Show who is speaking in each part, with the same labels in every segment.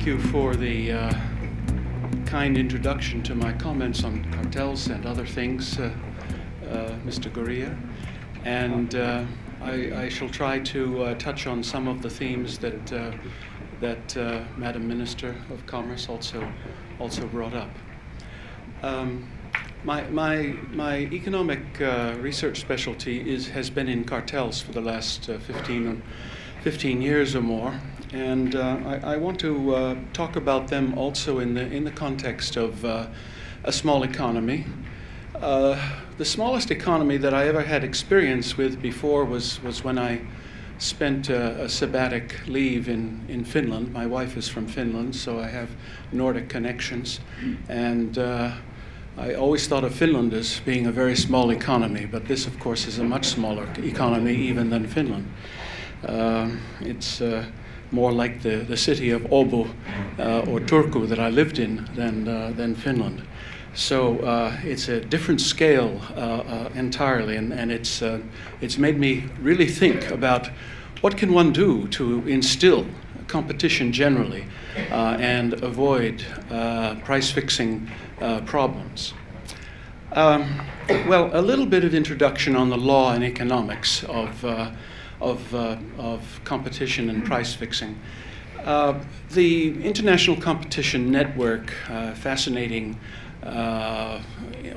Speaker 1: you for the kind introduction to my comments on cartels and other things, Mr. Gurria. And I shall try to touch on some of the themes that Madam Minister of Commerce also brought up. My economic research specialty has been in cartels for the last 15 years or more, and I want to talk about them also in the context of a small economy. The smallest economy that I ever had experience with before was when I spent a sabbatic leave in Finland. My wife is from Finland, so I have Nordic connections, and I always thought of Finland as being a very small economy, but this, of course, is a much smaller economy even than Finland. It's more like the city of Åbo or Turku that I lived in than Finland. So it's a different scale entirely, and it's made me really think about what can one do to instill competition generally and avoid price fixing problems. Well, a little bit of introduction on the law and economics of competition and price fixing. The International Competition Network, fascinating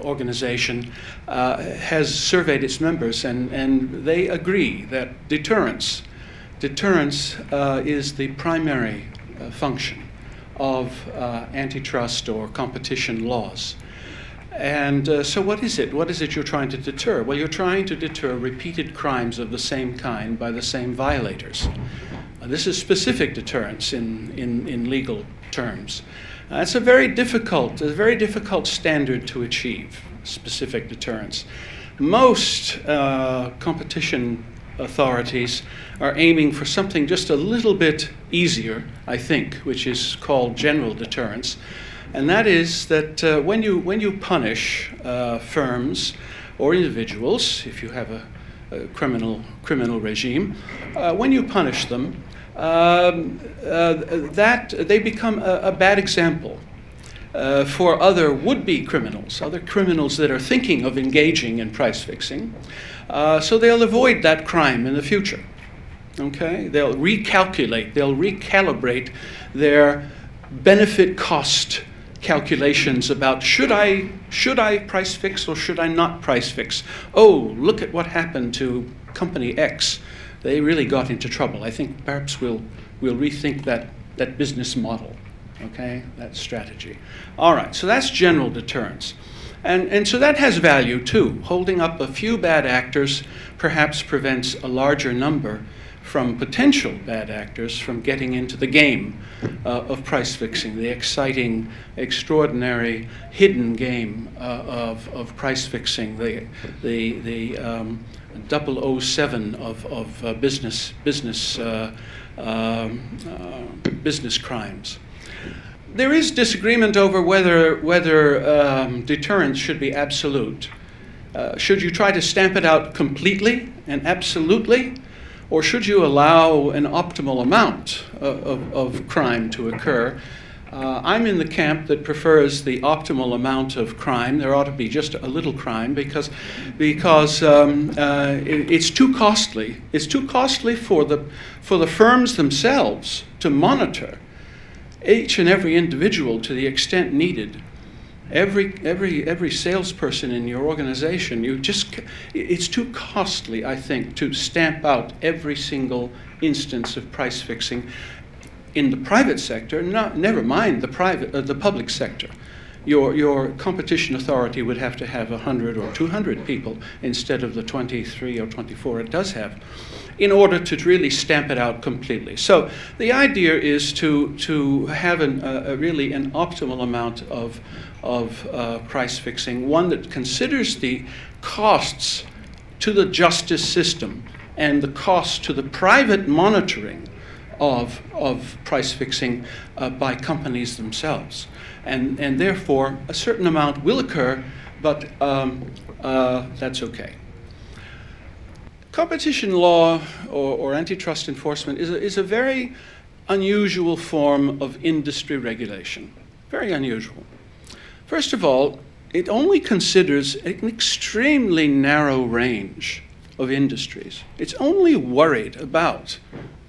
Speaker 1: organization, has surveyed its members, and they agree that deterrence is the primary function of antitrust or competition laws. And so what is it? What is it you're trying to deter? Well, you're trying to deter repeated crimes of the same kind by the same violators. This is specific deterrence in legal terms. It's a very difficult standard to achieve, specific deterrence. Most competition authorities are aiming for something just a little bit easier, I think, which is called general deterrence. And that is that when you punish firms or individuals, if you have a criminal regime, when you punish them, that they become a bad example for other would-be criminals, other criminals that are thinking of engaging in price fixing. So they'll avoid that crime in the future. Okay? They'll recalculate, they'll recalibrate their benefit cost calculations about should I price fix or should I not price fix? Oh, look at what happened to company X. They really got into trouble. I think perhaps we'll rethink that business model, okay, that strategy. All right, so that's general deterrence. And so that has value too. Holding up a few bad actors perhaps prevents a larger number from potential bad actors from getting into the game of price fixing, the exciting, extraordinary, hidden game of price fixing, the 007 of business crimes. There is disagreement over whether deterrence should be absolute. Should you try to stamp it out completely and absolutely, or should you allow an optimal amount of crime to occur? I'm in the camp that prefers the optimal amount of crime. There ought to be just a little crime because it's too costly. It's too costly for the firms themselves to monitor each and every individual to the extent needed. Every salesperson in your organization, it's too costly, I think, to stamp out every single instance of price fixing in the private sector. Never mind the public sector. Your competition authority would have to have 100 or 200 people instead of the 23 or 24 it does have, in order to really stamp it out completely. So the idea is to have really an optimal amount of price fixing, one that considers the costs to the justice system and the costs to the private monitoring of price fixing by companies themselves. And therefore, a certain amount will occur, but that's okay. Competition law or antitrust enforcement is a very unusual form of industry regulation. Very unusual. First of all, it only considers an extremely narrow range of industries. It's only worried about,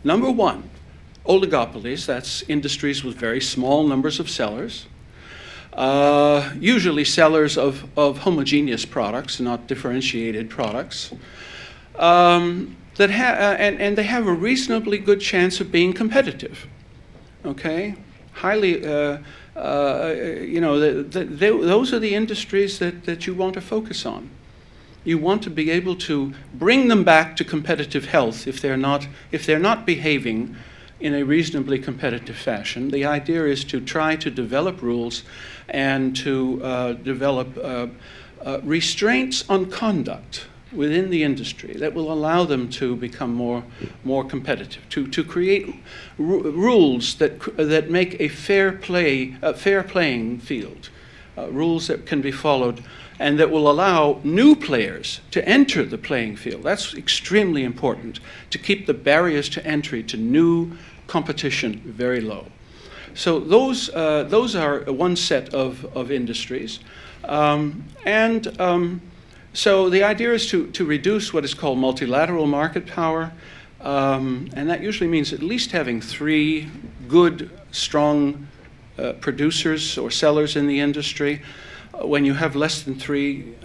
Speaker 1: number one, oligopolies, that's industries with very small numbers of sellers, usually sellers of homogeneous products, not differentiated products, and they have a reasonably good chance of being competitive. Okay, highly, those are the industries that you want to focus on. You want to be able to bring them back to competitive health if they're not behaving in a reasonably competitive fashion. The idea is to try to develop rules and to develop restraints on conduct within the industry that will allow them to become more competitive, to create rules that make a fair playing field, rules that can be followed and that will allow new players to enter the playing field. That's extremely important, to keep the barriers to entry to new competition very low. So those are one set of industries. So the idea is to reduce what is called multilateral market power, and that usually means at least having 3 good, strong producers or sellers in the industry. When you have less than 3,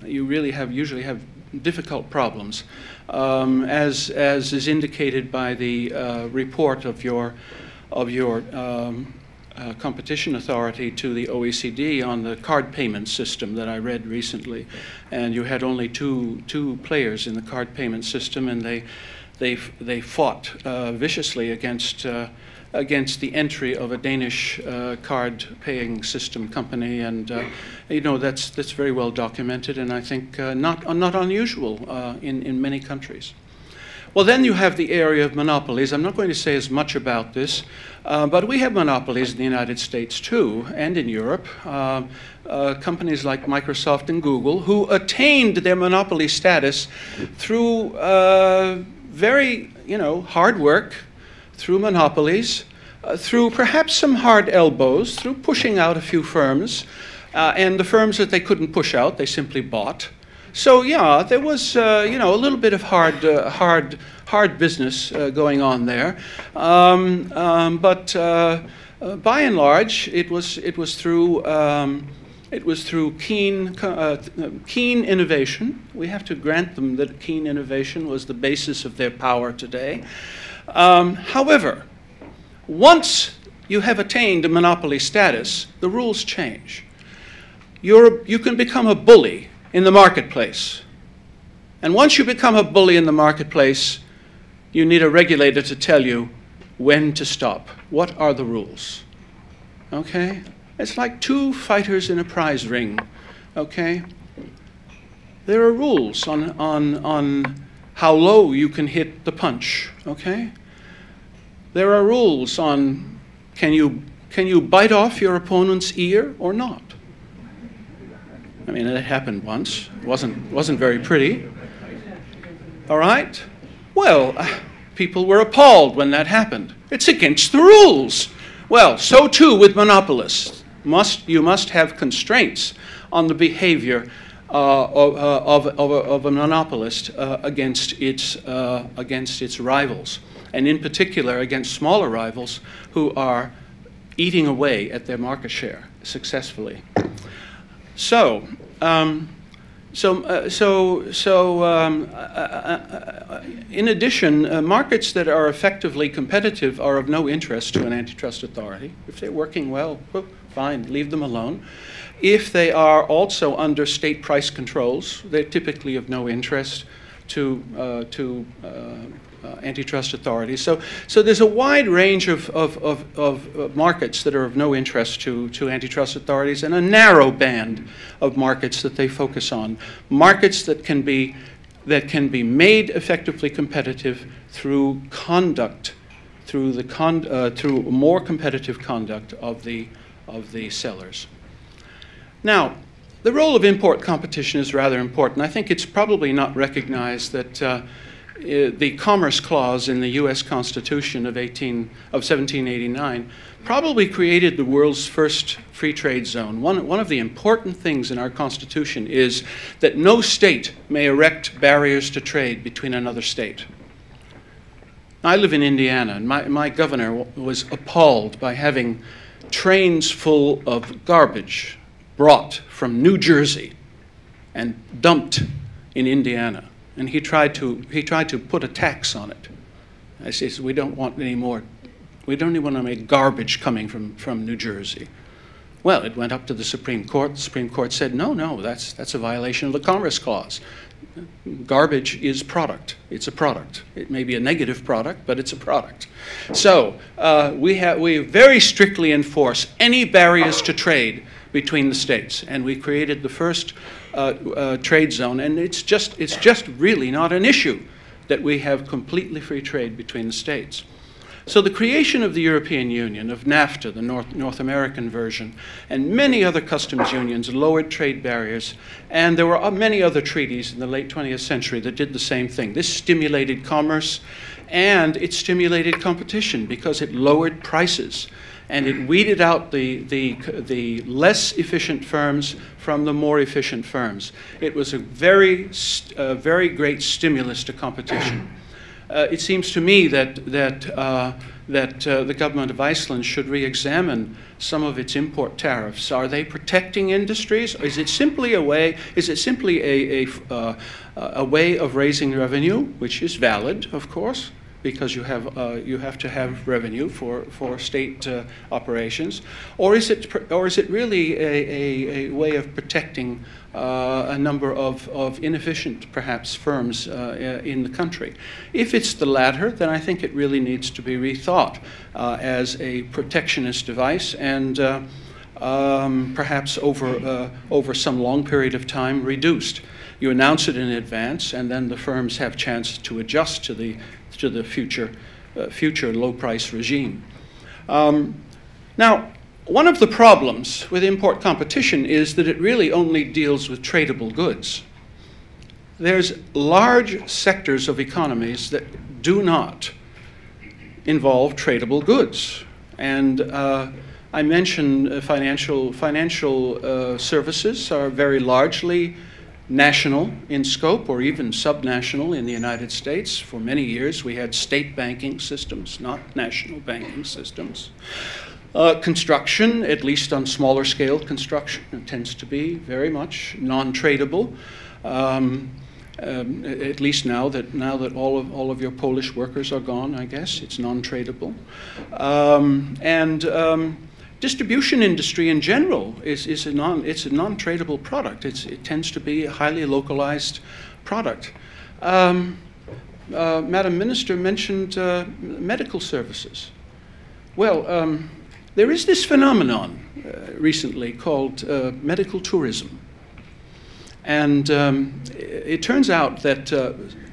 Speaker 1: you really usually have difficult problems, as is indicated by the report of your competition authority to the OECD on the card payment system that I read recently. And you had only two players in the card payment system, and they fought viciously against the entry of a Danish card paying system company, and that's very well documented, and I think not unusual in many countries. Well, then you have the area of monopolies. I'm not going to say as much about this, but we have monopolies in the United States too, and in Europe. Companies like Microsoft and Google, who attained their monopoly status through very, hard work, through monopolies, through perhaps some hard elbows, through pushing out a few firms, and the firms that they couldn't push out, they simply bought. So yeah, there was a little bit of hard business going on there, but by and large, it was through keen innovation. We have to grant them that keen innovation was the basis of their power today. However, once you have attained a monopoly status, the rules change. You can become a bully in the marketplace. And once you become a bully in the marketplace, you need a regulator to tell you when to stop. What are the rules? Okay? It's like 2 fighters in a prize ring. Okay? There are rules on how low you can hit the punch. Okay? There are rules on can you bite off your opponent's ear or not? I mean, it happened once. It wasn't very pretty. All right? Well, people were appalled when that happened. It's against the rules. Well, so too with monopolists. You must have constraints on the behavior of a monopolist against its rivals, and in particular against smaller rivals who are eating away at their market share successfully. So, in addition, markets that are effectively competitive are of no interest to an antitrust authority. If they're working well, fine, leave them alone. If they are also under state price controls, they're typically of no interest to antitrust authorities. So there's a wide range of markets that are of no interest to antitrust authorities, and a narrow band of markets that they focus on. Markets that can be made effectively competitive through conduct, through more competitive conduct of the sellers. Now, the role of import competition is rather important. I think it's probably not recognized that the Commerce Clause in the U.S. Constitution of 1789 probably created the world's first free trade zone. One of the important things in our Constitution is that no state may erect barriers to trade between another state. I live in Indiana, and my governor was appalled by having trains full of garbage brought from New Jersey and dumped in Indiana. And he tried to put a tax on it. I said, we don't want any more. We don't even want to make garbage coming from New Jersey. Well, it went up to the Supreme Court. The Supreme Court said, no, that's a violation of the Commerce Clause. Garbage is product. It's a product. It may be a negative product, but it's a product. So we very strictly enforce any barriers to trade between the states, and we created the first trade zone, and it's just really not an issue that we have completely free trade between the states. So the creation of the European Union, of NAFTA, the North American version, and many other customs unions lowered trade barriers, and there were many other treaties in the late 20th century that did the same thing. This stimulated commerce, and it stimulated competition because it lowered prices, and it weeded out the less efficient firms from the more efficient firms. It was a very great stimulus to competition. It seems to me that the government of Iceland should re-examine some of its import tariffs. Are they protecting industries? Is it simply a way? Is it simply a way of raising revenue, which is valid, of course, because you have to have revenue for state operations, or is it really a way of protecting a number of inefficient, perhaps, firms in the country? If it's the latter, then I think it really needs to be rethought as a protectionist device, and perhaps over some long period of time reduced. You announce it in advance, and then the firms have chance to adjust to the future low-price regime. Now, one of the problems with import competition is that it really only deals with tradable goods. There's large sectors of economies that do not involve tradable goods. And I mentioned financial services are very largely national in scope, or even subnational in the United States. For many years we had state banking systems, not national banking systems. Construction, at least on smaller scale construction, tends to be very much non-tradable. At least now that all of your Polish workers are gone, I guess it's non-tradable. Distribution industry in general it's a non-tradable product. It tends to be a highly localized product. Madam Minister mentioned medical services. Well, there is this phenomenon recently called medical tourism. And it turns out that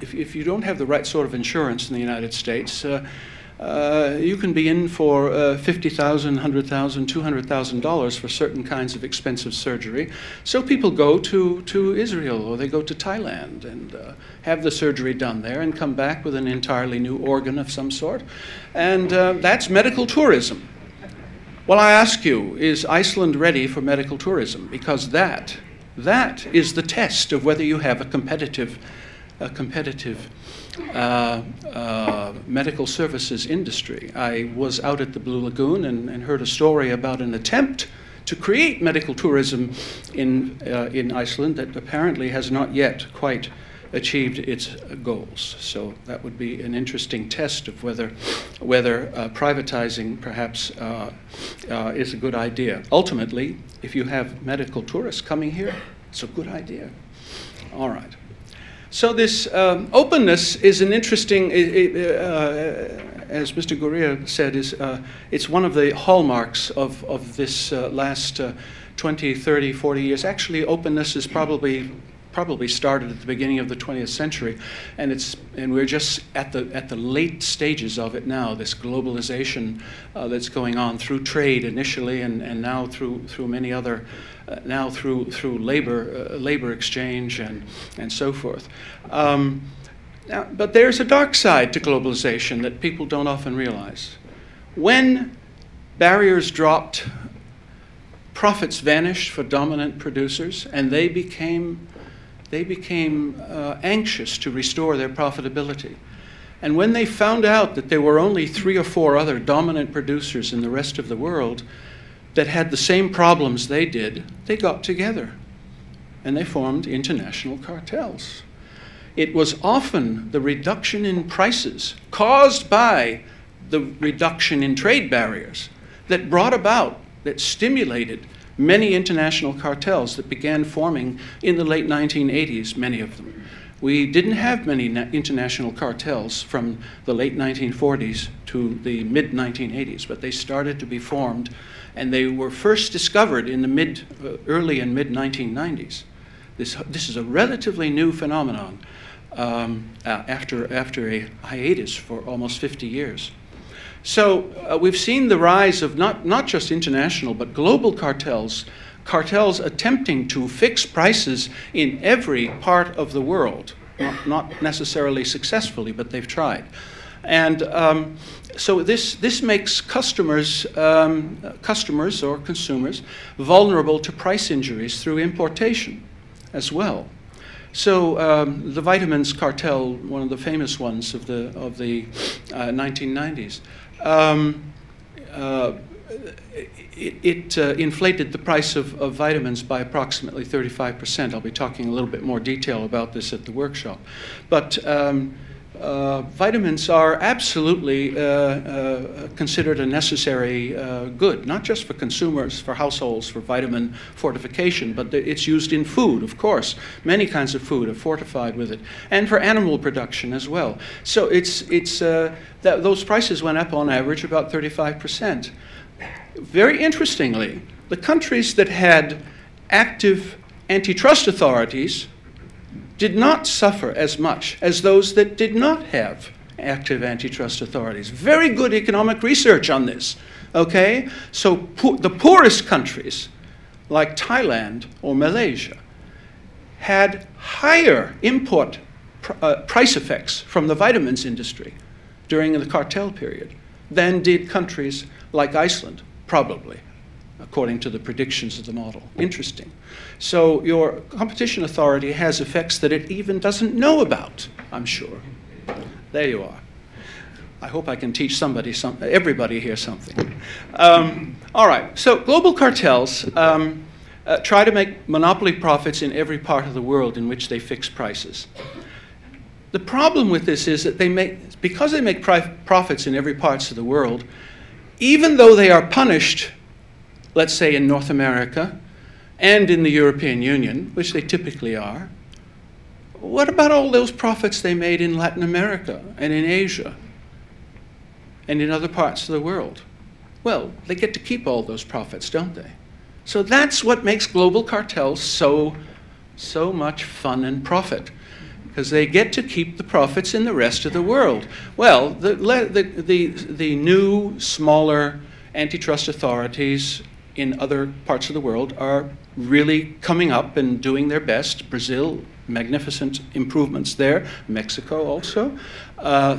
Speaker 1: if you don't have the right sort of insurance in the United States, you can be in for $50,000, $100,000, $200,000 for certain kinds of expensive surgery. So people go to Israel, or they go to Thailand and have the surgery done there and come back with an entirely new organ of some sort. And that's medical tourism. Well, I ask you, is Iceland ready for medical tourism? Because that is the test of whether you have a competitive medical services industry. I was out at the Blue Lagoon and heard a story about an attempt to create medical tourism in Iceland that apparently has not yet quite achieved its goals. So that would be an interesting test of whether privatizing perhaps is a good idea. Ultimately, if you have medical tourists coming here, it's a good idea. All right. So this openness is an interesting, as Mr. Gurria said, it's one of the hallmarks of this last 20, 30, 40 years. Actually, openness is probably started at the beginning of the 20th century, and we're just at the late stages of it now. This globalization that's going on through trade initially, and now through many other. Now through labor exchange and so forth. Now, but there's a dark side to globalization that people don't often realize. When barriers dropped, profits vanished for dominant producers, and they became anxious to restore their profitability. And when they found out that there were only 3 or 4 other dominant producers in the rest of the world that had the same problems they did, they got together and they formed international cartels. It was often the reduction in prices caused by the reduction in trade barriers that brought about, that stimulated many international cartels that began forming in the late 1980s, many of them. We didn't have many international cartels from the late 1940s to the mid-1980s, but they started to be formed, and they were first discovered in the early and mid-1990s. This is a relatively new phenomenon after a hiatus for almost 50 years. So we've seen the rise of not just international, but global cartels attempting to fix prices in every part of the world, not necessarily successfully, but they've tried. And so this makes customers or consumers vulnerable to price injuries through importation as well. So the vitamins cartel, one of the famous ones of the 1990s, it inflated the price of vitamins by approximately 35%. I'll be talking a little bit more detail about this at the workshop. But vitamins are absolutely considered a necessary good, not just for consumers, for households, for vitamin fortification, but it's used in food, of course. Many kinds of food are fortified with it, and for animal production as well. So those prices went up on average about 35%. Very interestingly, the countries that had active antitrust authorities did not suffer as much as those that did not have active antitrust authorities. Very good economic research on this, okay? So the poorest countries, like Thailand or Malaysia, had higher import price effects from the vitamins industry during the cartel period than did countries like Iceland, probably, according to the predictions of the model. Interesting. So your competition authority has effects that it even doesn't know about, I'm sure. There you are. I hope I can teach everybody here something. All right, so global cartels try to make monopoly profits in every part of the world in which they fix prices. The problem with this is that because they make profits in every part of the world, even though they are punished, let's say in North America and in the European Union, which they typically are, what about all those profits they made in Latin America and in Asia and in other parts of the world? Well, they get to keep all those profits, don't they? So that's what makes global cartels so much fun and profit, because they get to keep the profits in the rest of the world. Well, the new, smaller antitrust authorities in other parts of the world are really coming up and doing their best. Brazil, magnificent improvements there. Mexico also.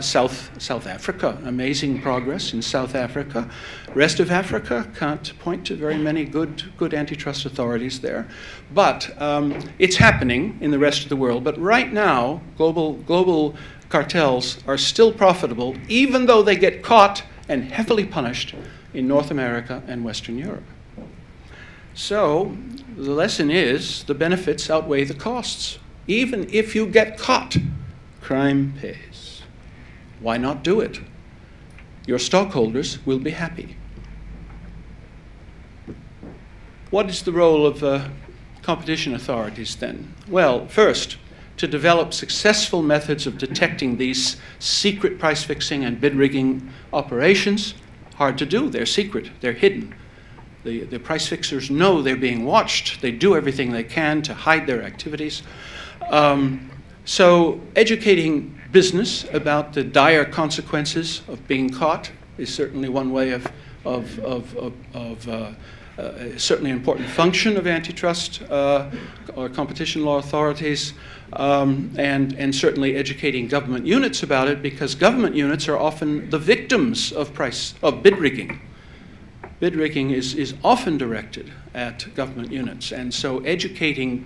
Speaker 1: South Africa, amazing progress in South Africa. Rest of Africa, can't point to very many good antitrust authorities there. But it's happening in the rest of the world. But right now, global cartels are still profitable, even though they get caught and heavily punished in North America and Western Europe. So the lesson is the benefits outweigh the costs. Even if you get caught, crime pays. Why not do it? Your stockholders will be happy. What is the role of competition authorities then? Well, first, to develop successful methods of detecting these secret price fixing and bid rigging operations. Hard to do, they're secret, they're hidden. The price fixers know they're being watched. They do everything they can to hide their activities. So educating business about the dire consequences of being caught is certainly one way of certainly an important function of antitrust or competition law authorities, and certainly educating government units about it, because government units are often the victims of bid rigging. Bid rigging is often directed at government units, and so educating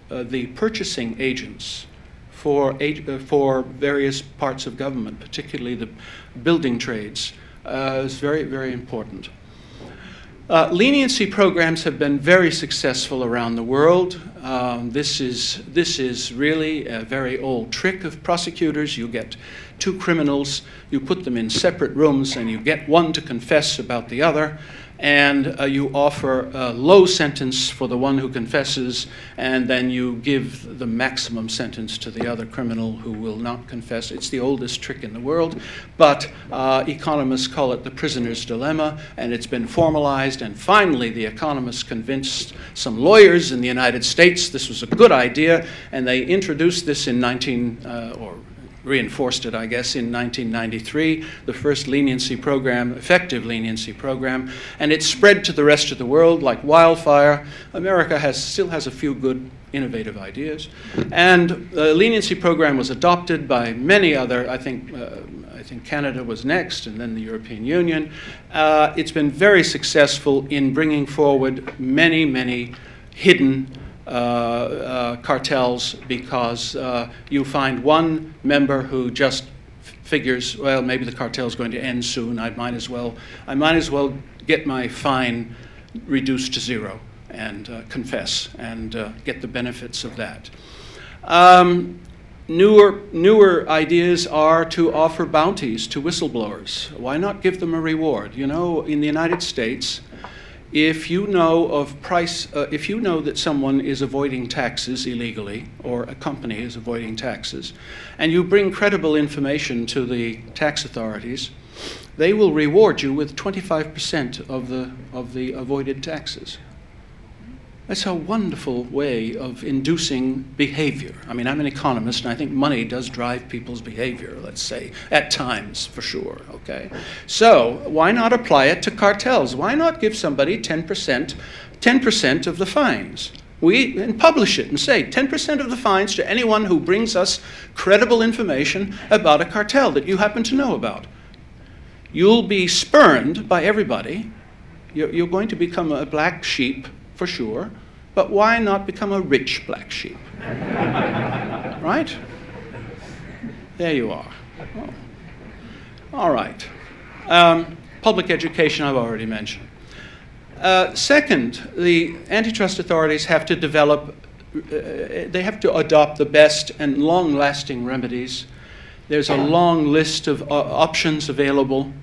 Speaker 1: the purchasing agents for various parts of government, particularly the building trades, is very, very important. Leniency programs have been very successful around the world. This is really a very old trick of prosecutors. You get two criminals, you put them in separate rooms, and you get one to confess about the other, and you offer a low sentence for the one who confesses, and then you give the maximum sentence to the other criminal who will not confess. It's the oldest trick in the world, but economists call it the prisoner's dilemma, and it's been formalized, and finally the economists convinced some lawyers in the United States this was a good idea, and they introduced this in reinforced it, I guess, in 1993, the first leniency program, effective leniency program, and it spread to the rest of the world like wildfire. America still has a few good, innovative ideas, and the leniency program was adopted by many other, I think Canada was next, and then the European Union. It's been very successful in bringing forward many, many hidden cartels, because you find one member who just figures, well, maybe the cartel is going to end soon. I might as well get my fine reduced to zero and confess and get the benefits of that. Newer ideas are to offer bounties to whistleblowers. Why not give them a reward? You know, in the United States, if you know that someone is avoiding taxes illegally, or a company is avoiding taxes, and you bring credible information to the tax authorities, they will reward you with 25% of the avoided taxes. That's a wonderful way of inducing behavior. I mean, I'm an economist, and I think money does drive people's behavior, let's say, at times, for sure, okay? So why not apply it to cartels? Why not give somebody 10% of the fines? And publish it and say 10% of the fines to anyone who brings us credible information about a cartel that you happen to know about. You'll be spurned by everybody. You're going to become a black sheep, for sure, but why not become a rich black sheep? Right? There you are. Oh. All right. Public education, I've already mentioned. Second, the antitrust authorities have to they have to adopt the best and long-lasting remedies. There's a long list of options available.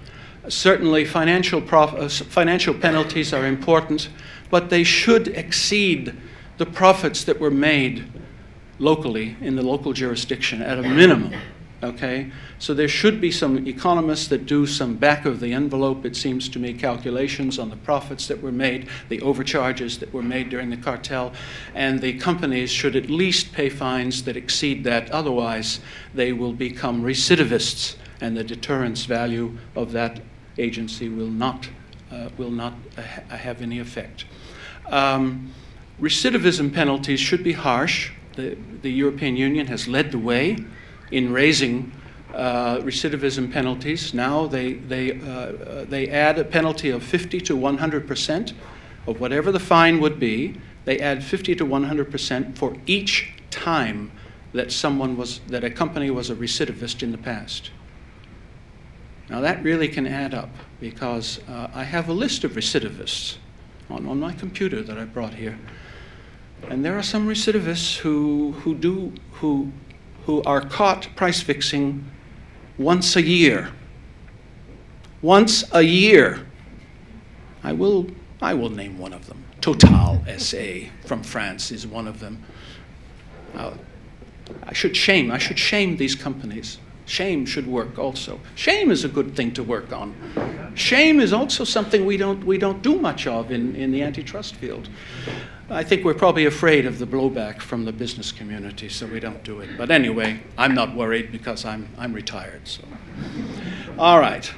Speaker 1: Certainly, financial penalties are important, but they should exceed the profits that were made locally in the local jurisdiction at a minimum. Okay, so there should be some economists that do some back of the envelope, it seems to me, calculations on the profits that were made, the overcharges that were made during the cartel, and the companies should at least pay fines that exceed that. Otherwise, they will become recidivists, and the deterrence value of that agency will not have any effect. Recidivism penalties should be harsh. The European Union has led the way in raising recidivism penalties. Now they add a penalty of 50 to 100% of whatever the fine would be. They add 50 to 100% for each time that a company was a recidivist in the past. Now that really can add up, because I have a list of recidivists on my computer that I brought here, and there are some recidivists who are caught price fixing once a year. Once a year. I will name one of them. Total SA from France is one of them. I should shame these companies. Shame should work also. Shame is a good thing to work on. Shame is also something we don't do much of in the antitrust field. I think we're probably afraid of the blowback from the business community, so we don't do it. But anyway, I'm not worried because I'm retired. So, all right.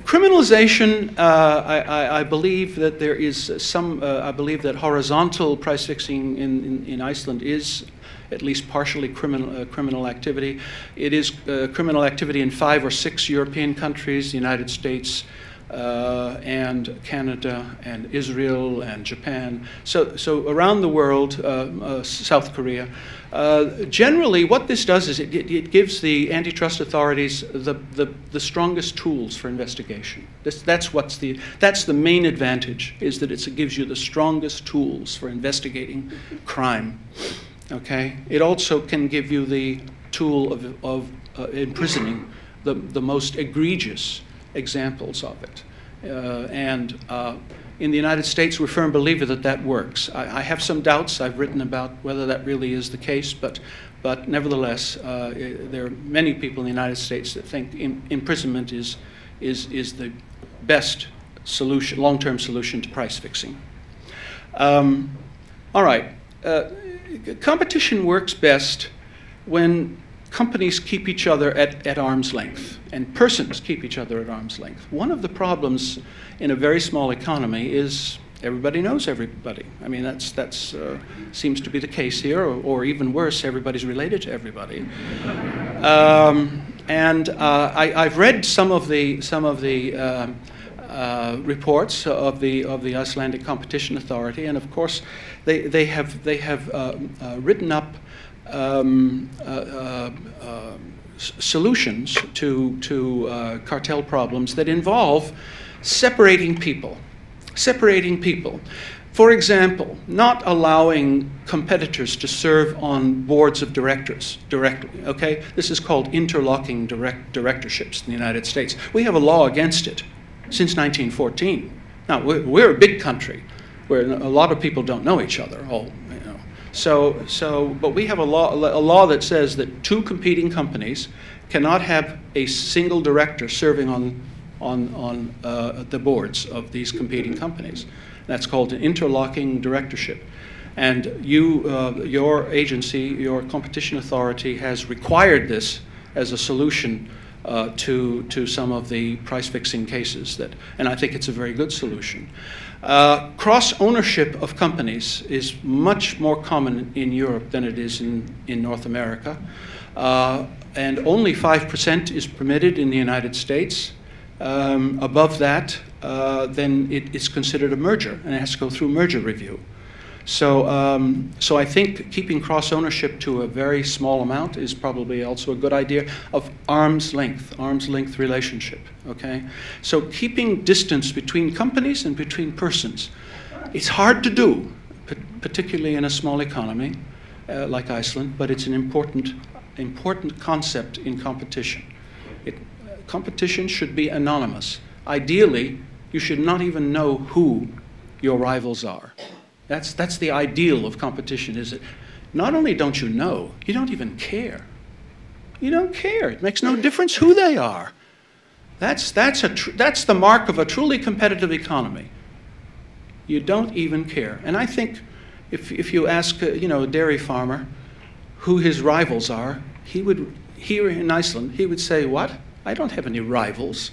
Speaker 1: Criminalization, I believe that there is some, I believe that horizontal price fixing in Iceland is at least partially criminal activity. It is criminal activity in 5 or 6 European countries, the United States, and Canada, and Israel, and Japan. So around the world, South Korea. Generally, what this does is it gives the antitrust authorities the strongest tools for investigation. That's the main advantage, is that it gives you the strongest tools for investigating crime. Okay. It also can give you the tool of imprisoning the most egregious examples of it. In the United States, we're firm believer that that works. I have some doubts. I've written about whether that really is the case, but nevertheless, there are many people in the United States that think imprisonment is the best solution, long-term solution to price fixing. All right. Competition works best when companies keep each other at arm's length, and persons keep each other at arm's length. One of the problems in a very small economy is everybody knows everybody. I mean, that's seems to be the case here, or even worse, everybody's related to everybody. I've read some of the reports of the Icelandic Competition Authority, and of course, they have written up solutions to cartel problems that involve separating people. For example, not allowing competitors to serve on boards of directors directly. Okay, this is called interlocking directorships in the United States. We have a law against it since 1914. Now we're a big country where a lot of people don't know each other. But we have a law that says that 2 competing companies cannot have a single director serving on the boards of these competing companies. That's called an interlocking directorship. And your agency, your competition authority, has required this as a solution to some of the price fixing cases, and I think it's a very good solution. Cross ownership of companies is much more common in Europe than it is in North America, and only 5% is permitted in the United States. Above that, then it's considered a merger, and it has to go through merger review. So I think keeping cross-ownership to a very small amount is probably also a good idea, of arm's length relationship, okay? So keeping distance between companies and between persons. It's hard to do, particularly in a small economy like Iceland, but it's an important concept in competition. Competition should be anonymous. Ideally, you should not even know who your rivals are. That's the ideal of competition, is that not only don't you know, you don't even care. You don't care. It makes no difference who they are. That's the mark of a truly competitive economy. You don't even care. And I think if you ask a dairy farmer who his rivals are, here in Iceland, he would say, "What? I don't have any rivals."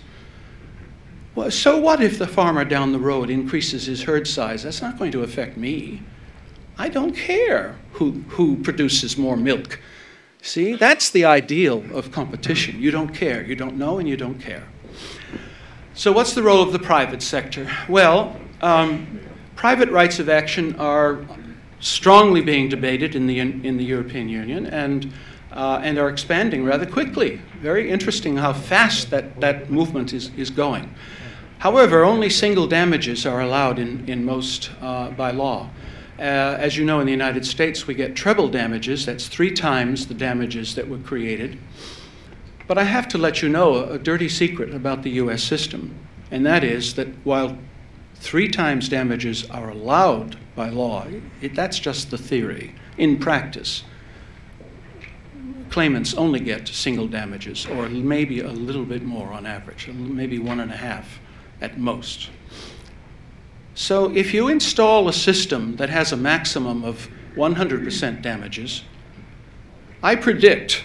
Speaker 1: Well, so what if the farmer down the road increases his herd size? That's not going to affect me. I don't care who produces more milk. See, that's the ideal of competition. You don't care. You don't know and you don't care. So what's the role of the private sector? Well, private rights of action are strongly being debated in the European Union, and are expanding rather quickly. Very interesting how fast that movement is going. However, only single damages are allowed in most by law. As you know, in the United States, we get treble damages. That's 3 times the damages that were created. But I have to let you know a dirty secret about the US system, and that is that while 3 times damages are allowed by law, that's just the theory. In practice, claimants only get single damages, or maybe a little bit more on average, maybe 1.5 at most. So if you install a system that has a maximum of 100% damages, I predict,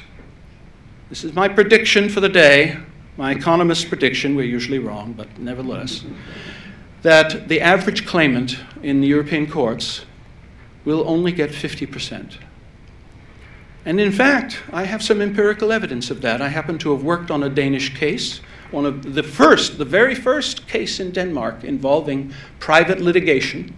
Speaker 1: this is my prediction for the day, my economist's prediction, we're usually wrong, but nevertheless, that the average claimant in the European courts will only get 50%. And in fact, I have some empirical evidence of that. I happen to have worked on a Danish case, one of the very first case in Denmark involving private litigation.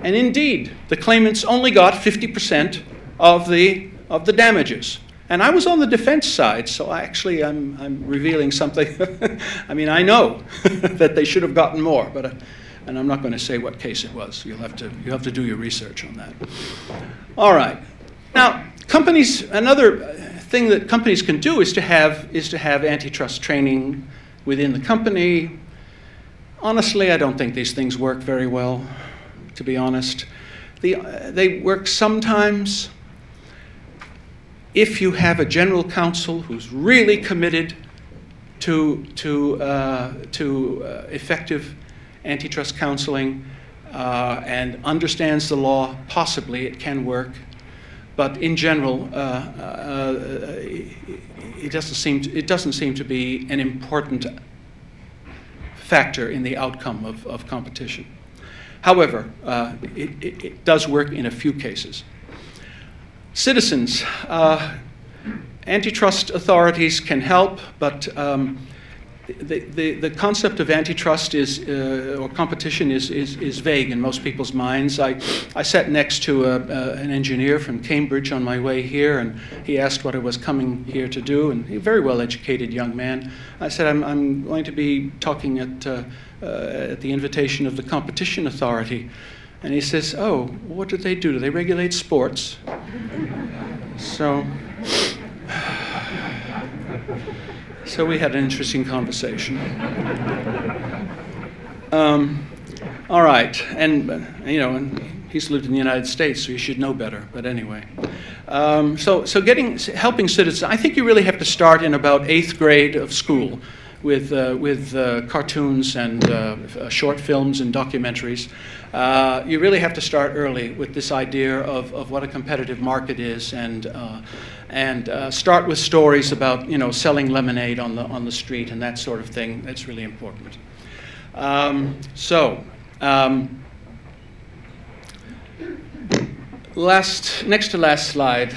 Speaker 1: And indeed, the claimants only got 50% of the damages. And I was on the defense side, so I'm revealing something. I mean, I know that they should have gotten more, but and I'm not going to say what case it was. You have to do your research on that. All right. Now, another thing that companies can do is to have antitrust training within the company. Honestly, I don't think these things work very well, to be honest. They work sometimes if you have a general counsel who's really committed to effective antitrust counseling and understands the law. Possibly it can work, but in general, it doesn't seem to be an important factor in the outcome of competition. However, it does work in a few cases. Citizens, antitrust authorities can help, but the concept of antitrust or competition is vague in most people's minds. I sat next to an engineer from Cambridge on my way here, and he asked what I was coming here to do, and a very well-educated young man. I said, I'm going to be talking at the invitation of the Competition Authority. And he says, oh, what do? Do they regulate sports? So we had an interesting conversation. All right, and and he's lived in the United States, so he should know better. But anyway, so helping citizens. I think you really have to start in about 8th grade of school with cartoons and short films and documentaries. You really have to start early with this idea of what a competitive market is, and start with stories about selling lemonade on the street and that sort of thing. That's really important. Next to last slide.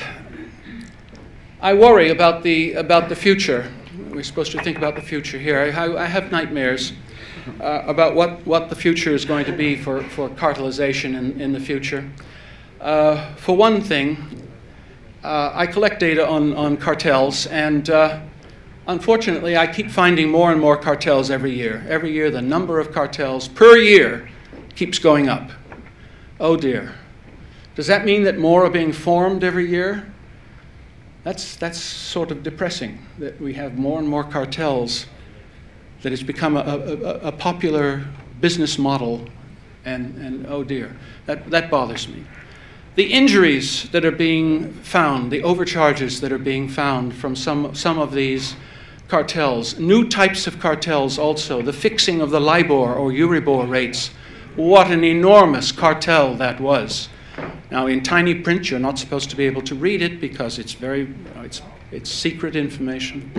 Speaker 1: I worry about the future. We're supposed to think about the future here. I have nightmares about what the future is going to be for cartelization in the future. For one thing, I collect data on cartels, and unfortunately, I keep finding more and more cartels every year. Every year, the number of cartels per year keeps going up. Oh dear. Does that mean that more are being formed every year? That's sort of depressing, that we have more and more cartels, that it's become a popular business model, and oh dear, that bothers me. The injuries that are being found, the overcharges that are being found from some of these cartels, new types of cartels also, the fixing of the LIBOR or Euribor rates, what an enormous cartel that was. Now, in tiny print, you're not supposed to be able to read it because it's it's secret information.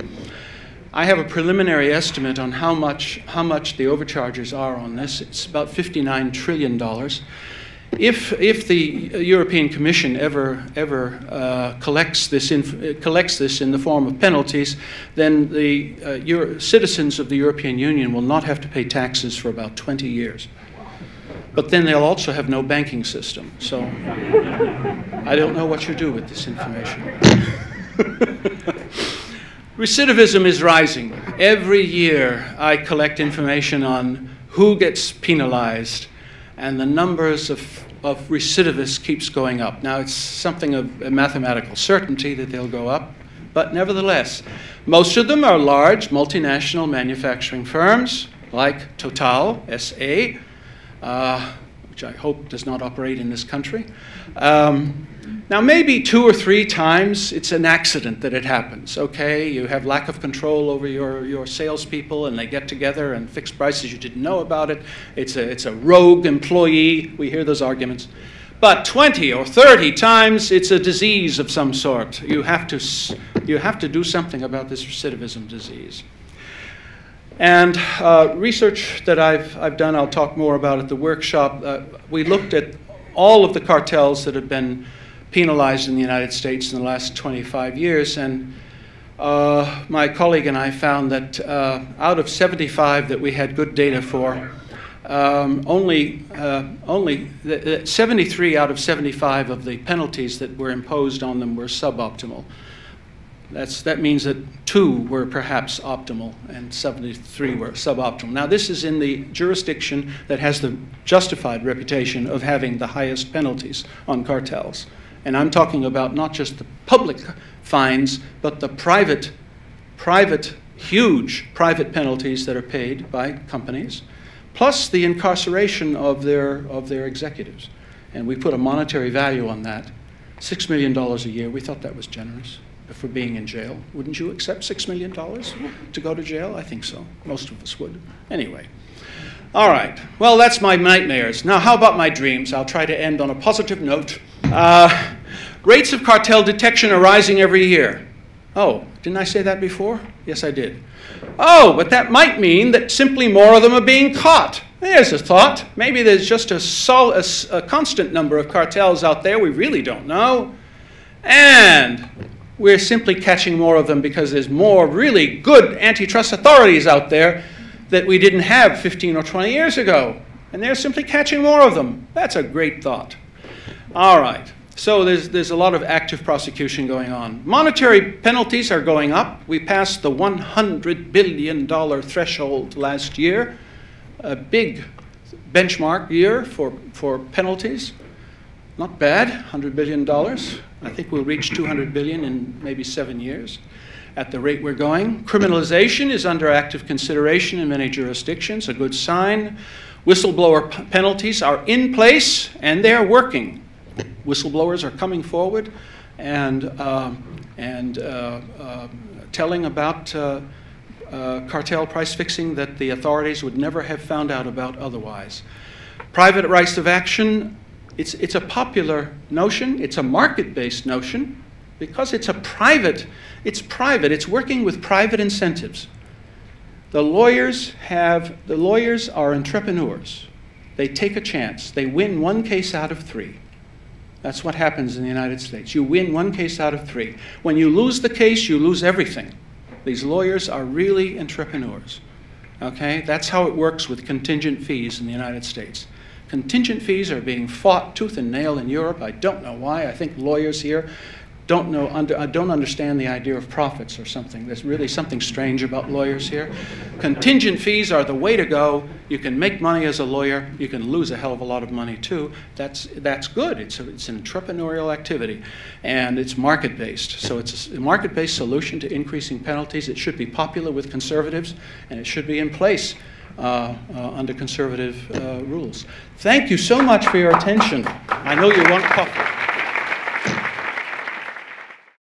Speaker 1: I have a preliminary estimate on how much the overcharges are on this. It's about $59 trillion. If the European Commission ever collects this in the form of penalties, then the citizens of the European Union will not have to pay taxes for about 20 years. But then they'll also have no banking system. So I don't know what you do with this information. Recidivism is rising. Every year I collect information on who gets penalized, and the numbers of recidivists keeps going up. Now, it's something of a mathematical certainty that they'll go up, but nevertheless, most of them are large multinational manufacturing firms like Total, SA, which I hope does not operate in this country. Now, maybe 2 or 3 times it's an accident that it happens. Okay, you have lack of control over your salespeople, and they get together and fix prices you didn't know about it. It's a rogue employee. We hear those arguments. But 20 or 30 times it's a disease of some sort. You have to do something about this recidivism disease. And research that I've done, I'll talk more about at the workshop, we looked at all of the cartels that have been penalized in the United States in the last 25 years, and my colleague and I found that out of 75 that we had good data for, only 73 out of 75 of the penalties that were imposed on them were suboptimal. That means that 2 were perhaps optimal and 73 were suboptimal. Now, this is in the jurisdiction that has the justified reputation of having the highest penalties on cartels. And I'm talking about not just the public fines, but the huge private penalties that are paid by companies, plus the incarceration of their executives. And we put a monetary value on that, $6 million a year. We thought that was generous for being in jail. Wouldn't you accept $6 million to go to jail? I think so. Most of us would. Anyway. All right. Well, that's my nightmares. Now, how about my dreams? I'll try to end on a positive note. Rates of cartel detection are rising every year. Oh, didn't I say that before? Yes, I did. Oh, but that might mean that simply more of them are being caught. There's a thought. Maybe there's just a constant number of cartels out there. We really don't know. And we're simply catching more of them because there's more really good antitrust authorities out there that we didn't have 15 or 20 years ago. And they're simply catching more of them. That's a great thought. All right. So there's a lot of active prosecution going on. Monetary penalties are going up. We passed the $100 billion threshold last year, a big benchmark year for penalties. Not bad, $100 billion. I think we'll reach $200 billion in maybe 7 years at the rate we're going. Criminalization is under active consideration in many jurisdictions, a good sign. Whistleblower penalties are in place and they're working. Whistleblowers are coming forward and telling about cartel price fixing that the authorities would never have found out about otherwise. Private rights of action, it's a popular notion. It's a market-based notion because it's private. It's working with private incentives. The lawyers are entrepreneurs. They take a chance. They win 1 case out of 3. That's what happens in the United States. You win 1 case out of 3. When you lose the case, you lose everything. These lawyers are really entrepreneurs. Okay? That's how it works with contingent fees in the United States. Contingent fees are being fought tooth and nail in Europe. I don't know why. I think lawyers here don't understand the idea of profits or something. There's really something strange about lawyers here. Contingent fees are the way to go. You can make money as a lawyer. You can lose a hell of a lot of money too. That's good. It's an entrepreneurial activity, and it's market-based. So it's a market-based solution to increasing penalties. It should be popular with conservatives, and it should be in place under conservative rules. Thank you so much for your attention. I know you want coffee.